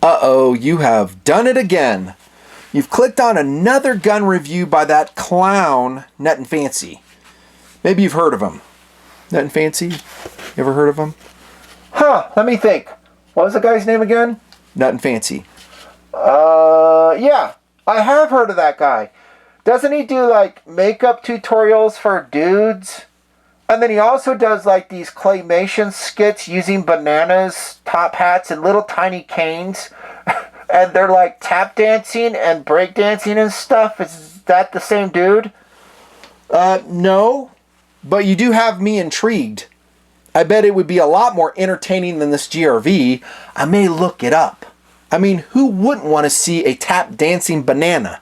Uh-oh, you have done it again. You've clicked on another gun review by that clown, nutnfancy. Maybe you've heard of him. Nutnfancy? You ever heard of him? Let me think. What was the guy's name again? Nutnfancy. Yeah, I have heard of that guy. Doesn't he do like makeup tutorials for dudes? And then he also does like these claymation skits using bananas, top hats, and little tiny canes. And they're like tap dancing and break dancing and stuff. Is that the same dude? No. But you do have me intrigued. I bet it would be a lot more entertaining than this GRV. I may look it up. I mean, who wouldn't want to see a tap dancing banana?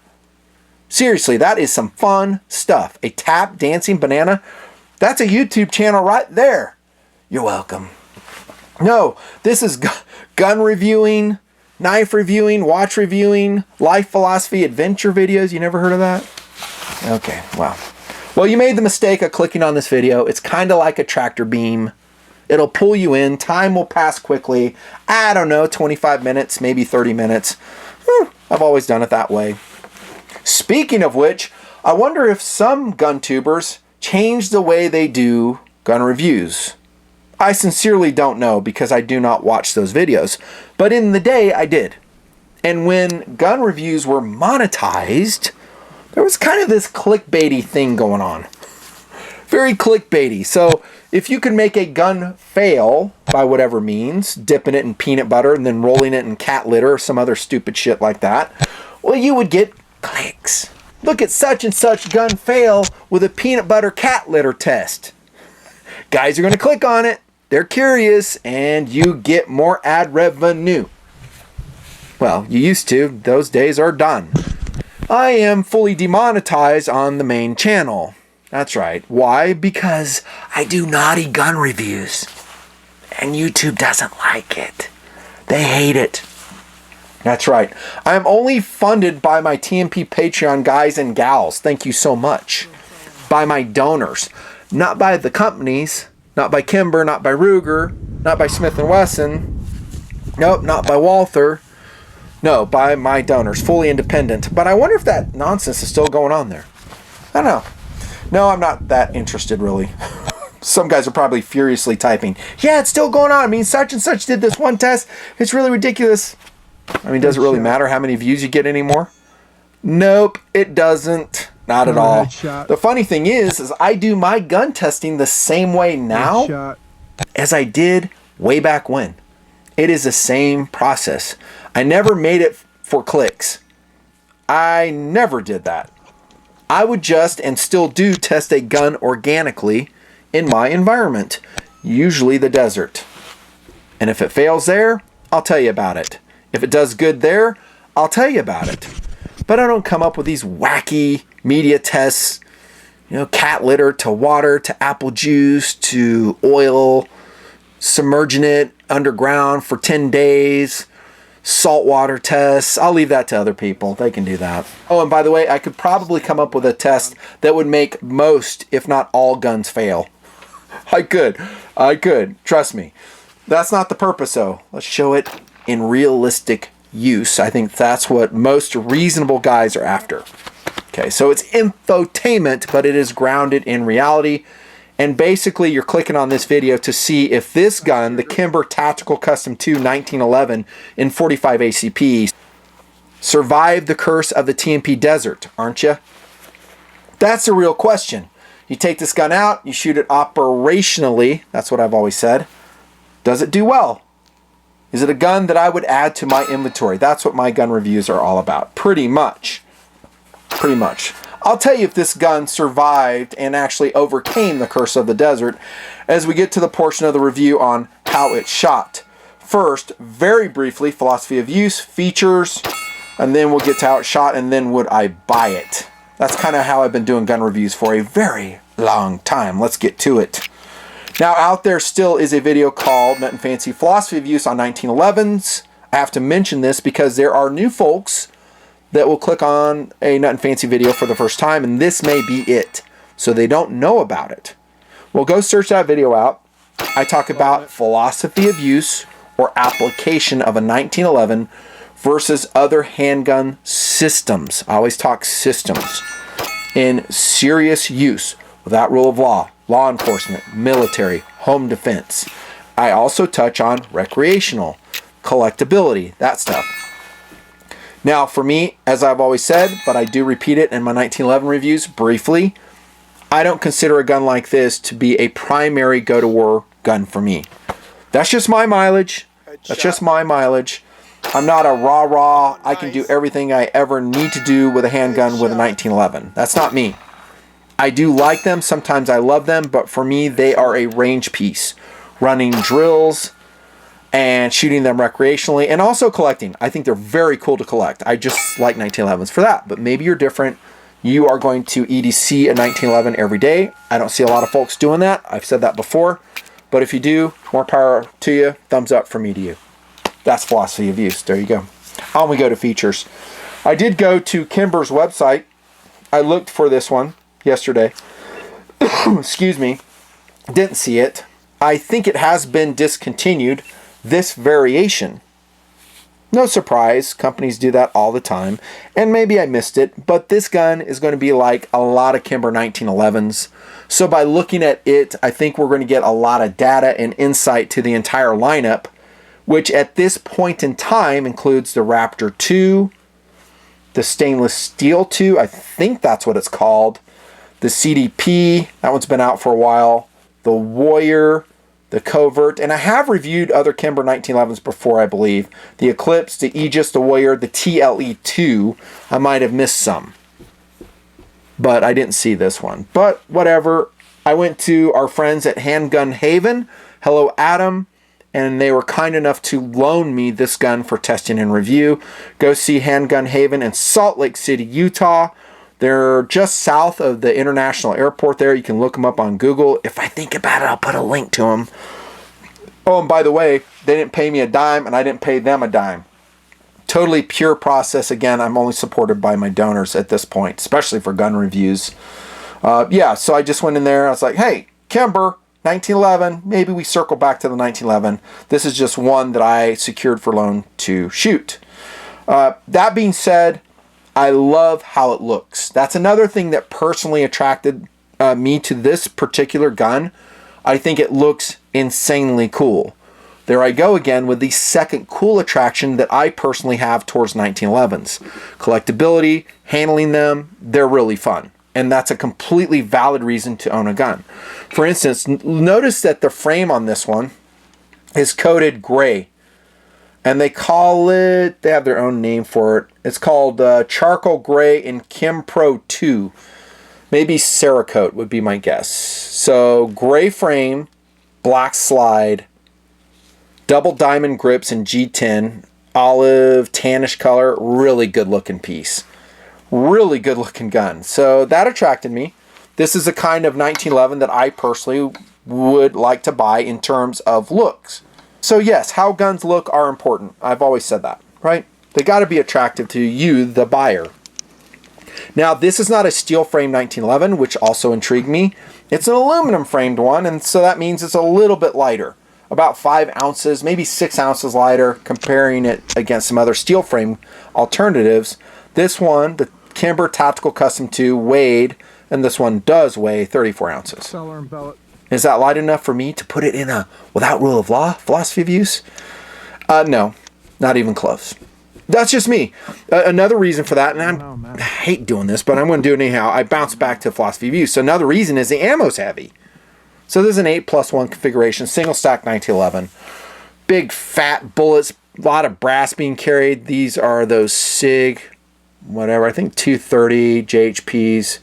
Seriously, that is some fun stuff. A tap dancing banana? That's a YouTube channel right there. You're welcome. No, this is gun reviewing, knife reviewing, watch reviewing, life philosophy, adventure videos. You never heard of that? Okay, wow. Well, you made the mistake of clicking on this video. It's kind of like a tractor beam. It'll pull you in. Time will pass quickly. I don't know, 25 minutes, maybe 30 minutes. I've always done it that way. Speaking of which, I wonder if some gun tubers change the way they do gun reviews. I sincerely don't know because I do not watch those videos. But in the day, I did. And when gun reviews were monetized, there was kind of this clickbaity thing going on. Very clickbaity. So if you can make a gun fail by whatever means, dipping it in peanut butter and then rolling it in cat litter or some other stupid shit like that, well, you would get clicks. Look at such and such gun fail with a peanut butter cat litter test. Guys are going to click on it. They're curious and you get more ad revenue. Well, you used to. Those days are done. I am fully demonetized on the main channel. That's right. Why? Because I do naughty gun reviews. And YouTube doesn't like it. They hate it. That's right. I'm only funded by my TMP Patreon guys and gals. Thank you so much. By my donors. Not by the companies. Not by Kimber. Not by Ruger. Not by Smith & Wesson. Nope, not by Walther. No, by my donors. Fully independent. But I wonder if that nonsense is still going on there. I don't know. No, I'm not that interested, really. Some guys are probably furiously typing, yeah, it's still going on. I mean, such and such did this one test. It's really ridiculous. I mean, does it really matter how many views you get anymore? Nope, it doesn't. Not at all. The funny thing is I do my gun testing the same way now as I did way back when. It is the same process. I never made it for clicks. I never did that. I would just, and still do, test a gun organically in my environment, usually the desert. And if it fails there, I'll tell you about it. If it does good there, I'll tell you about it. But I don't come up with these wacky media tests, cat litter to water to apple juice to oil, submerging it underground for 10 days, saltwater tests. I'll leave that to other people. They can do that. Oh, and by the way, I could probably come up with a test that would make most, if not all, guns fail. I could. Trust me. That's not the purpose, though. Let's show it in realistic use. I think that's what most reasonable guys are after. Okay, so it's infotainment, but it is grounded in reality. And basically, you're clicking on this video to see if this gun, the Kimber Tactical Custom 2 1911 in 45 ACP, survived the curse of the TMP desert, aren't you? That's the real question. You take this gun out, you shoot it operationally. That's what I've always said. Does it do well? Is it a gun that I would add to my inventory? That's what my gun reviews are all about. Pretty much. Pretty much. I'll tell you if this gun survived and actually overcame the curse of the desert as we get to the portion of the review on how it shot. First, very briefly, philosophy of use, features, and then we'll get to how it shot, and then would I buy it? That's kind of how I've been doing gun reviews for a very long time. Let's get to it. Now, out there still is a video called nutnfancy Philosophy of Use on 1911s. I have to mention this because there are new folks that will click on a nutnfancy video for the first time, and this may be it. So they don't know about it. Well, go search that video out. I talk about philosophy of use, or application of a 1911 versus other handgun systems. I always talk systems. In serious use without rule of law, law enforcement, military, home defense. I also touch on recreational, collectability, that stuff. Now, for me, as I've always said, but I do repeat it in my 1911 reviews briefly, I don't consider a gun like this to be a primary go-to-war gun for me. That's just my mileage. That's just my mileage. I'm not a rah-rah, I can do everything I ever need to do with a handgun with a 1911. That's not me. I do like them. Sometimes I love them. But for me, they are a range piece. Running drills and shooting them recreationally and also collecting. I think they're very cool to collect. I just like 1911s for that. But maybe you're different. You are going to EDC a 1911 every day. I don't see a lot of folks doing that. I've said that before. But if you do, more power to you. Thumbs up from me to you. That's philosophy of use. There you go. On we go to features. I did go to Kimber's website. I looked for this one yesterday. Excuse me. Didn't see it. I think it has been discontinued, this variation. No surprise. Companies do that all the time. And maybe I missed it. But this gun is going to be like a lot of Kimber 1911s. So by looking at it, I think we're going to get a lot of data and insight to the entire lineup, which at this point in time includes the Raptor 2, the Stainless Steel 2, I think that's what it's called, the CDP, that one's been out for a while, the Warrior, the Covert, and I have reviewed other Kimber 1911s before, I believe. The Eclipse, the Aegis, the Warrior, the TLE2, I might have missed some, but I didn't see this one. But whatever, I went to our friends at Handgun Haven, hello Adam, and they were kind enough to loan me this gun for testing and review. Go see Handgun Haven in Salt Lake City, Utah. They're just south of the international airport there. You can look them up on Google. If I think about it, I'll put a link to them. Oh, and by the way, they didn't pay me a dime, and I didn't pay them a dime. Totally pure process. Again, I'm only supported by my donors at this point, especially for gun reviews. Yeah, so I just went in there. I was like, hey, Kimber, 1911, maybe we circle back to the 1911. This is just one that I secured for loan to shoot. That being said, I love how it looks. That's another thing that personally attracted me to this particular gun. I think it looks insanely cool. There I go again with the second cool attraction that I personally have towards 1911s. Collectability, handling them, they're really fun. And that's a completely valid reason to own a gun. For instance, notice that the frame on this one is coated gray. And they call it, they have their own name for it. It's called Charcoal Gray in Kim Pro 2. Maybe Cerakote would be my guess. So gray frame, black slide, double diamond grips in G10, olive tannish color, really good looking piece. Really good looking gun. So that attracted me. This is a kind of 1911 that I personally would like to buy in terms of looks. So yes, how guns look are important. I've always said that, right? They got to be attractive to you, the buyer. Now, this is not a steel frame 1911, which also intrigued me. It's an aluminum framed one, and so that means it's a little bit lighter. About 5 ounces, maybe 6 ounces lighter, comparing it against some other steel frame alternatives. This one, the Kimber Tactical Custom 2, weighed, and this one does weigh 34 ounces. Is that light enough for me to put it in a without rule of law philosophy of use? No, not even close. That's just me. Another reason for that, and I hate doing this, but I'm going to do it anyhow. I bounce back to philosophy of use. So another reason is the ammo's heavy. So this is an 8+1 configuration, single stack 1911. Big fat bullets, a lot of brass being carried. These are those SIG, whatever, I think 230 JHPs.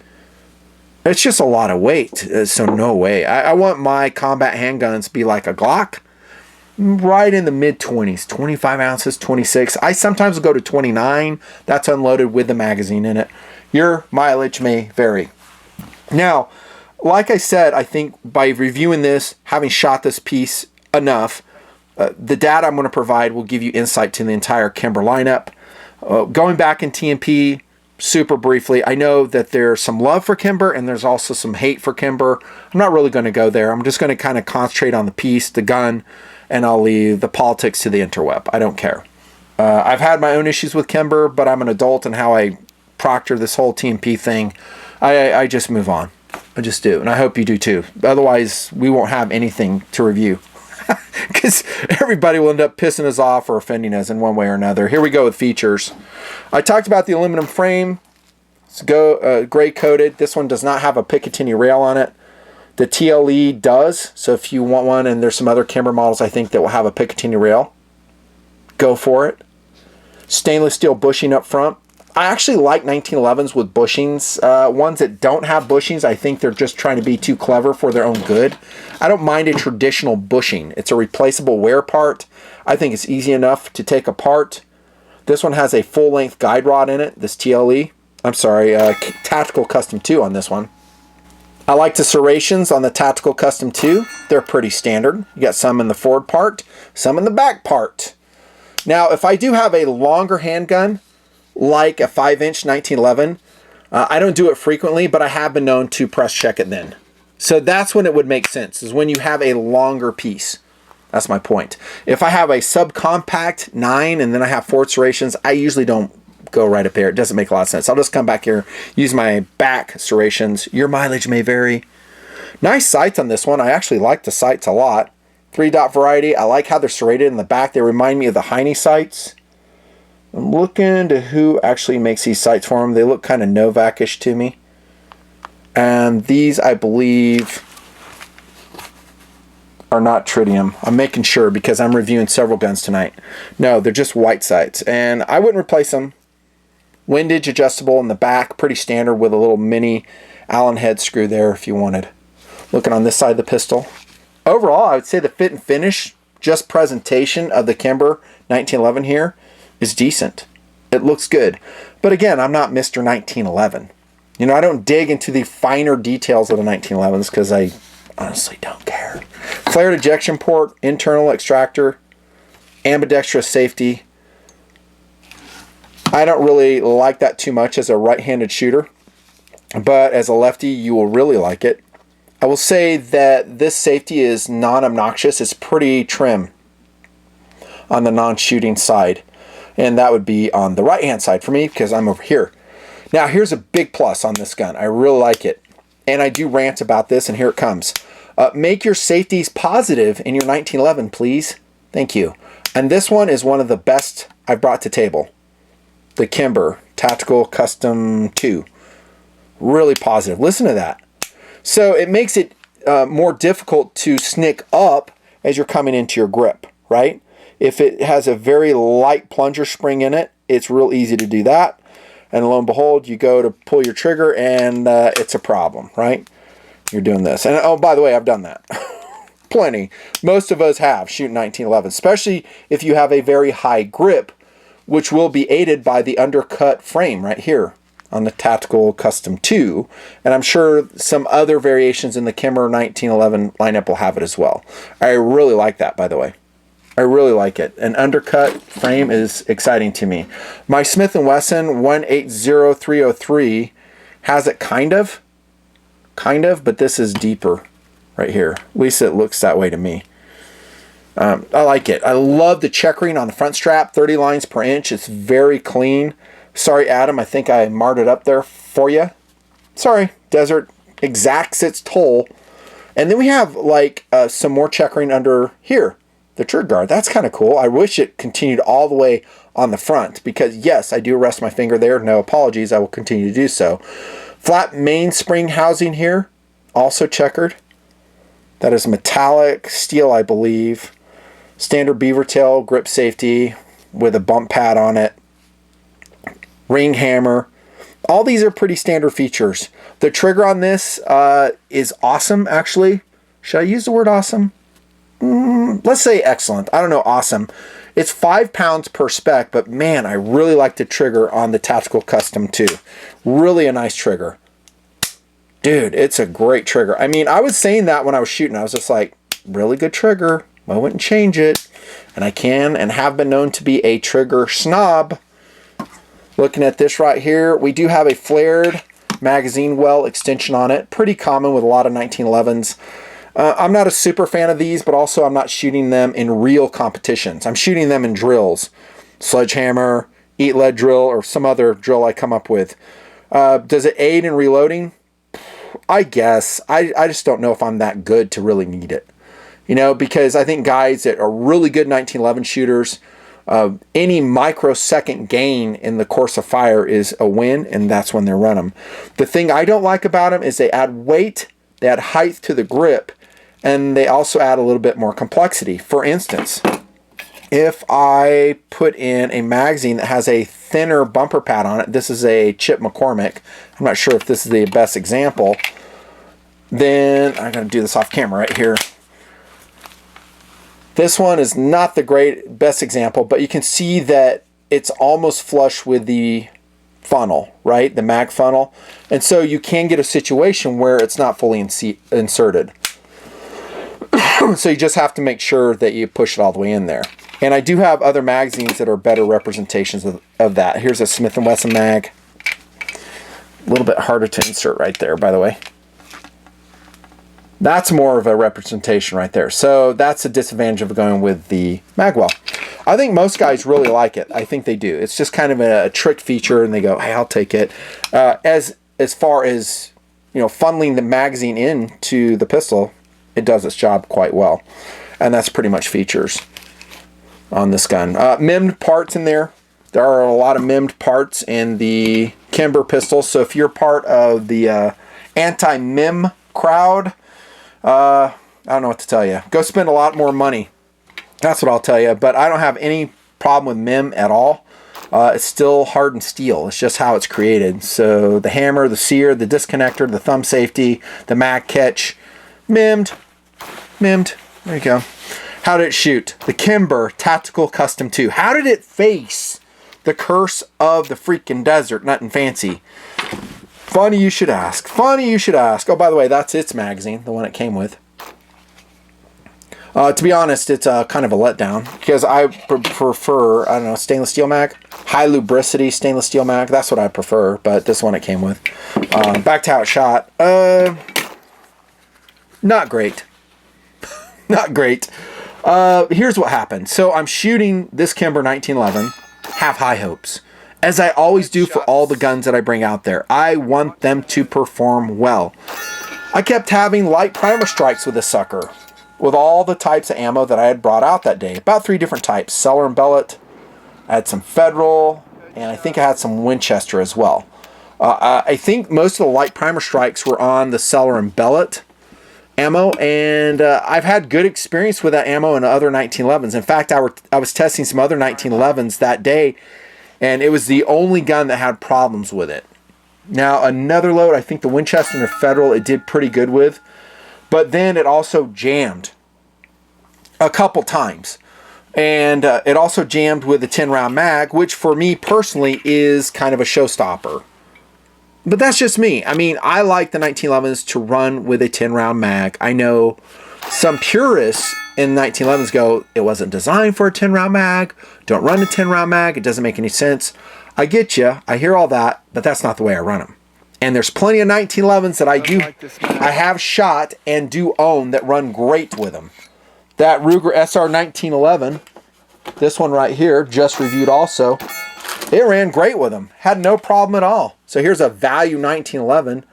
It's just a lot of weight, so no way. I want my combat handguns to be like a Glock, right in the mid-20s, 25 ounces, 26. I sometimes will go to 29. That's unloaded with the magazine in it. Your mileage may vary. Now, like I said, I think by reviewing this, having shot this piece enough, the data I'm going to provide will give you insight to the entire Kimber lineup. Going back in TMP, super briefly, I know that there's some love for Kimber and there's also some hate for Kimber. I'm not really going to go there. I'm just going to kind of concentrate on the piece, the gun, and I'll leave the politics to the interweb. I don't care. I've had my own issues with Kimber, but I'm an adult, and how I proctor this whole TMP thing, I just move on. I just do, and I hope you do too. Otherwise, we won't have anything to review. Because everybody will end up pissing us off or offending us in one way or another. Here we go with features. I talked about the aluminum frame. It's gray coated. This one does not have a Picatinny rail on it. The TLE does. So if you want one, and there's some other Kimber models I think that will have a Picatinny rail, go for it. Stainless steel bushing up front. I actually like 1911s with bushings. Ones that don't have bushings, I think they're just trying to be too clever for their own good. I don't mind a traditional bushing. It's a replaceable wear part. I think it's easy enough to take apart. This one has a full-length guide rod in it, this TLE. I'm sorry, Tactical Custom 2 on this one. I like the serrations on the Tactical Custom 2. They're pretty standard. You got some in the forward part, some in the back part. Now, if I do have a longer handgun, like a 5-inch 1911, I don't do it frequently, but I have been known to press check it then. So that's when it would make sense, is when you have a longer piece. That's my point. If I have a subcompact 9 and then I have forward serrations, I usually don't go right up there. It doesn't make a lot of sense. I'll just come back here, use my back serrations. Your mileage may vary. Nice sights on this one. I actually like the sights a lot. 3-dot variety. I like how they're serrated in the back. They remind me of the Heine sights. I'm looking to who actually makes these sights for them. They look kind of Novak-ish to me. And these, I believe, are not tritium. I'm making sure because I'm reviewing several guns tonight. No, they're just white sights. And I wouldn't replace them. Windage adjustable in the back. Pretty standard with a little mini Allen head screw there if you wanted. Looking on this side of the pistol. Overall, I would say the fit and finish, just presentation of the Kimber 1911 here, is decent. It looks good. But again, I'm not Mr. 1911. You know, I don't dig into the finer details of the 1911s because I honestly don't care. Flared ejection port, internal extractor, ambidextrous safety. I don't really like that too much as a right-handed shooter, but as a lefty, you will really like it. I will say that this safety is non-obnoxious. It's pretty trim on the non-shooting side. And that would be on the right-hand side for me because I'm over here. Now, here's a big plus on this gun. I really like it. And I do rant about this, and here it comes. Make your safeties positive in your 1911, please. Thank you. And this one is one of the best I've brought to table. The Kimber Tactical Custom 2. Really positive. Listen to that. So it makes it more difficult to snick up as you're coming into your grip, right? If it has a very light plunger spring in it, it's real easy to do that. And lo and behold, you go to pull your trigger and it's a problem, right? You're doing this. And oh, by the way, I've done that. Plenty. Most of us have shooting 1911, especially if you have a very high grip, which will be aided by the undercut frame right here on the Tactical Custom 2. And I'm sure some other variations in the Kimber 1911 lineup will have it as well. I really like that, by the way. I really like it. An undercut frame is exciting to me. My Smith & Wesson 180303 has it kind of, but this is deeper right here. At least it looks that way to me. I like it. I love the checkering on the front strap, 30 lines per inch. It's very clean. Sorry, Adam, I think I marred it up there for you. Sorry, Desert exacts its toll. And then we have like some more checkering under here. The trigger guard. That's kind of cool. I wish it continued all the way on the front because, yes, I do rest my finger there. No apologies. I will continue to do so. Flat mainspring housing here. Also checkered. That is metallic steel, I believe. Standard beaver tail grip safety with a bump pad on it. Ring hammer. All these are pretty standard features. The trigger on this is awesome, actually. Should I use the word awesome? Let's say excellent. I don't know, awesome. It's 5 pounds per spec, but man, I really like the trigger on the Tactical Custom 2. Really a nice trigger. Dude, it's a great trigger. I mean, I was saying that when I was shooting. I was just like, really good trigger. I wouldn't change it. And I can and have been known to be a trigger snob. Looking at this right here, we do have a flared magazine well extension on it. Pretty common with a lot of 1911s. I'm not a super fan of these, but also I'm not shooting them in real competitions. I'm shooting them in drills, sledgehammer, eat lead drill, or some other drill I come up with. Does it aid in reloading? I guess. I just don't know if I'm that good to really need it. You know, because I think guys that are really good 1911 shooters, any microsecond gain in the course of fire is a win, and that's when they run them. The thing I don't like about them is they add weight, they add height to the grip, and they also add a little bit more complexity. For instance, if I put in a magazine that has a thinner bumper pad on it, this is a Chip McCormick, I'm not sure if this is the best example, then I'm going to do this off camera right here. This one is not the best example, but you can see that it's almost flush with the funnel, right? The mag funnel. And so you can get a situation where it's not fully inserted. So you just have to make sure that you push it all the way in there. And I do have other magazines that are better representations of that. Here's a Smith & Wesson mag. A little bit harder to insert right there, by the way. That's more of a representation right there. So that's a disadvantage of going with the magwell. I think most guys really like it. I think they do. It's just kind of a trick feature, and they go, hey, I'll take it. As far as, you know, funneling the magazine into the pistol, it does its job quite well. And that's pretty much features on this gun. MIM'd parts in there. There are a lot of MIM'd parts in the Kimber pistol. So if you're part of the anti-MIM crowd, I don't know what to tell you. Go spend a lot more money. That's what I'll tell you. But I don't have any problem with MIM at all. It's still hardened steel. It's just how it's created. So the hammer, the sear, the disconnector, the thumb safety, the mag catch, MIM'd. There you go. How did it shoot? The Kimber Tactical Custom 2. How did it face the curse of the freaking desert, nutnfancy? Funny you should ask. Funny you should ask. Oh, by the way, that's its magazine, the one it came with. To be honest, it's kind of a letdown because I prefer, I don't know, stainless steel mag. High lubricity stainless steel mag. That's what I prefer, but this one it came with. Back to how it shot. Not great. Not great. Here's what happened. So I'm shooting this Kimber 1911. Have high hopes. As I always do for all the guns that I bring out there. I want them to perform well. I kept having light primer strikes with this sucker. With all the types of ammo that I had brought out that day. About 3 different types. Cellar and Bellet. I had some Federal. And I think I had some Winchester as well. I think most of the light primer strikes were on the Cellar and Bellet ammo. And I've had good experience with that ammo in other 1911s. In fact, I was testing some other 1911s that day. And it was the only gun that had problems with it. Now, another load, I think the Winchester and the Federal, it did pretty good with. But then it also jammed a couple times. And it also jammed with the 10-round mag, which for me personally is kind of a showstopper. But that's just me. I mean, I like the 1911s to run with a 10-round mag. I know some purists in 1911s go, it wasn't designed for a 10-round mag. Don't run a 10-round mag. It doesn't make any sense. I get you. I hear all that, but that's not the way I run them. And there's plenty of 1911s that I have shot and do own that run great with them. That Ruger SR 1911, this one right here, just reviewed also, it ran great with them. Had no problem at all. So here's a value 1911,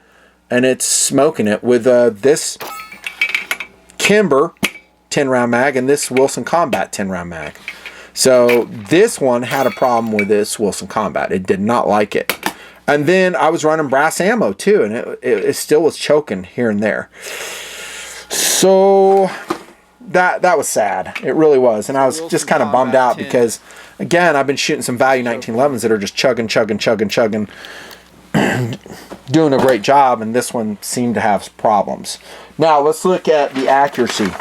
and it's smoking it with this Kimber 10-round mag and this Wilson Combat 10-round mag. So this one had a problem with this Wilson Combat. It did not like it. And then I was running brass ammo too, and it still was choking here and there. So that was sad. It really was. And I was just kind of bummed out because, again, I've been shooting some value 1911s that are just chugging, doing a great job, and this one seemed to have problems. Now, let's look at the accuracy.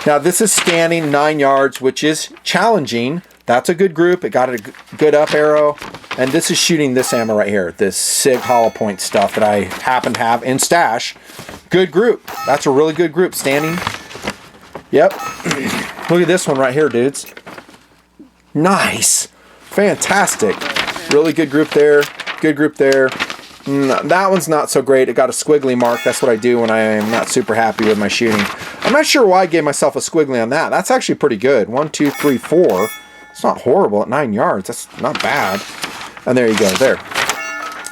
Now, this is scanning 9 yards, which is challenging. That's a good group. It got a good up arrow. And this is shooting this ammo right here, this SIG hollow point stuff that I happen to have in stash. Good group. That's a really good group. Standing. Yep. Look at this one right here, dudes. Nice. Fantastic. Really good group there. Good group there. That one's not so great. It got a squiggly mark. That's what I do when I am not super happy with my shooting. I'm not sure why I gave myself a squiggly on that. That's actually pretty good. 1, 2, 3, 4. It's not horrible at 9 yards. That's not bad. And there you go. There.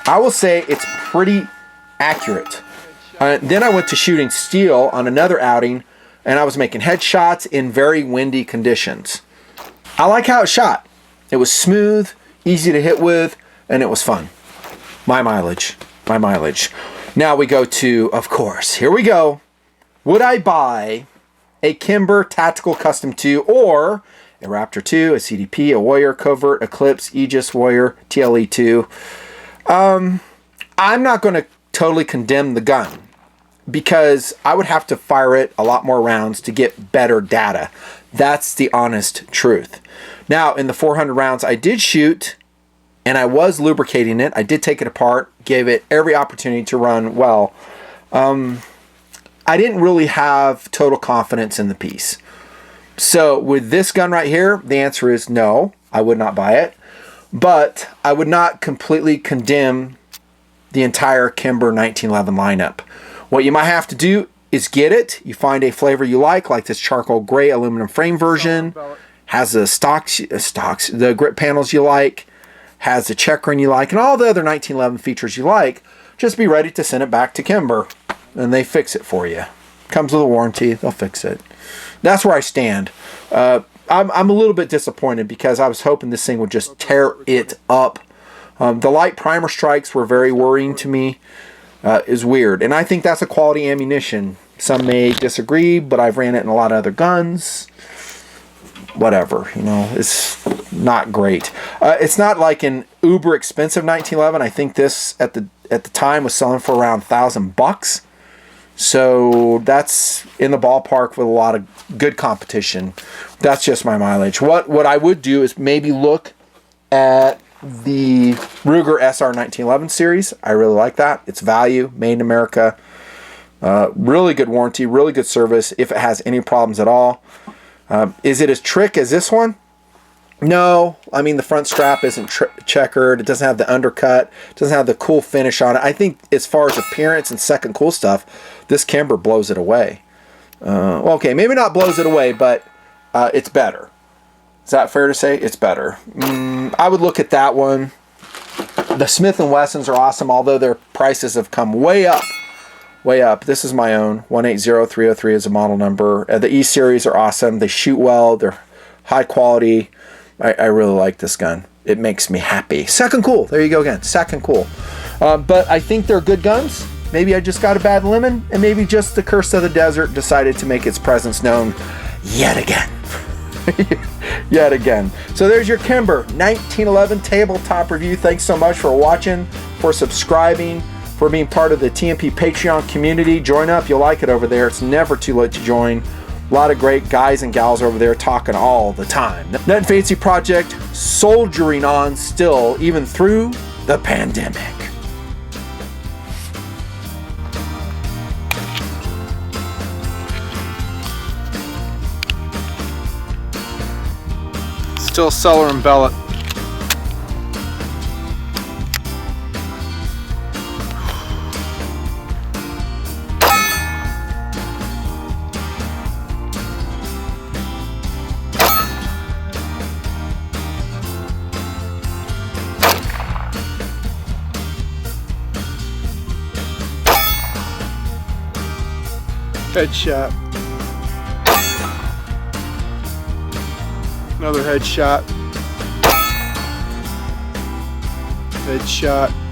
I will say it's pretty accurate. Then I went to shooting steel on another outing, and I was making headshots in very windy conditions. I like how it shot. It was smooth, easy to hit with, and it was fun. My mileage. Now we go to, of course, here we go. Would I buy a Kimber Tactical Custom 2 or a Raptor 2, a CDP, a Warrior, Covert, Eclipse, Aegis, Warrior, TLE 2? I'm not going to totally condemn the gun because I would have to fire it a lot more rounds to get better data. That's the honest truth. Now, in the 400 rounds I did shoot, and I was lubricating it. I did take it apart, gave it every opportunity to run well. I didn't really have total confidence in the piece. So with this gun right here, the answer is no, I would not buy it. But I would not completely condemn the entire Kimber 1911 lineup. What you might have to do is get it. You find a flavor you like this charcoal gray aluminum frame version. Has the the grip panels you like. Has the checkering you like, and all the other 1911 features you like. Just be ready to send it back to Kimber, and they fix it for you. Comes with a warranty, they'll fix it. That's where I stand. I'm a little bit disappointed because I was hoping this thing would just tear it up. The light primer strikes were very worrying to me. Is weird, and I think that's a quality ammunition. Some may disagree, but I've ran it in a lot of other guns. Whatever, it's not great. It's not like an uber expensive 1911. I think this at the time was selling for around $1,000. So that's in the ballpark with a lot of good competition. That's just my mileage. What I would do is maybe look at the Ruger SR 1911 series. I really like that. It's value, made in America. Really good warranty, really good service if it has any problems at all. Is it as trick as this one? No. I mean, the front strap isn't checkered. It doesn't have the undercut. It doesn't have the cool finish on it. I think as far as appearance and second cool stuff, this Kimber blows it away. Okay, maybe not blows it away, but it's better. Is that fair to say? It's better. I would look at that one. The Smith & Wessons are awesome, although their prices have come way up. Way up. This is my own. 180303 is a model number. The E series are awesome. They shoot well. They're high quality. I really like this gun. It makes me happy. Second cool. There you go again. Second cool. But I think they're good guns. Maybe I just got a bad lemon, and maybe just the curse of the desert decided to make its presence known yet again. Yet again. So there's your Kimber 1911 tabletop review. Thanks so much for watching, for subscribing, for being part of the TMP Patreon community. Join up. You'll like it over there. It's never too late to join. A lot of great guys and gals over there talking all the time. Nut and Fancy Project soldiering on still, even through the pandemic. Still Cellar and Bellet. Headshot. Another headshot. Headshot.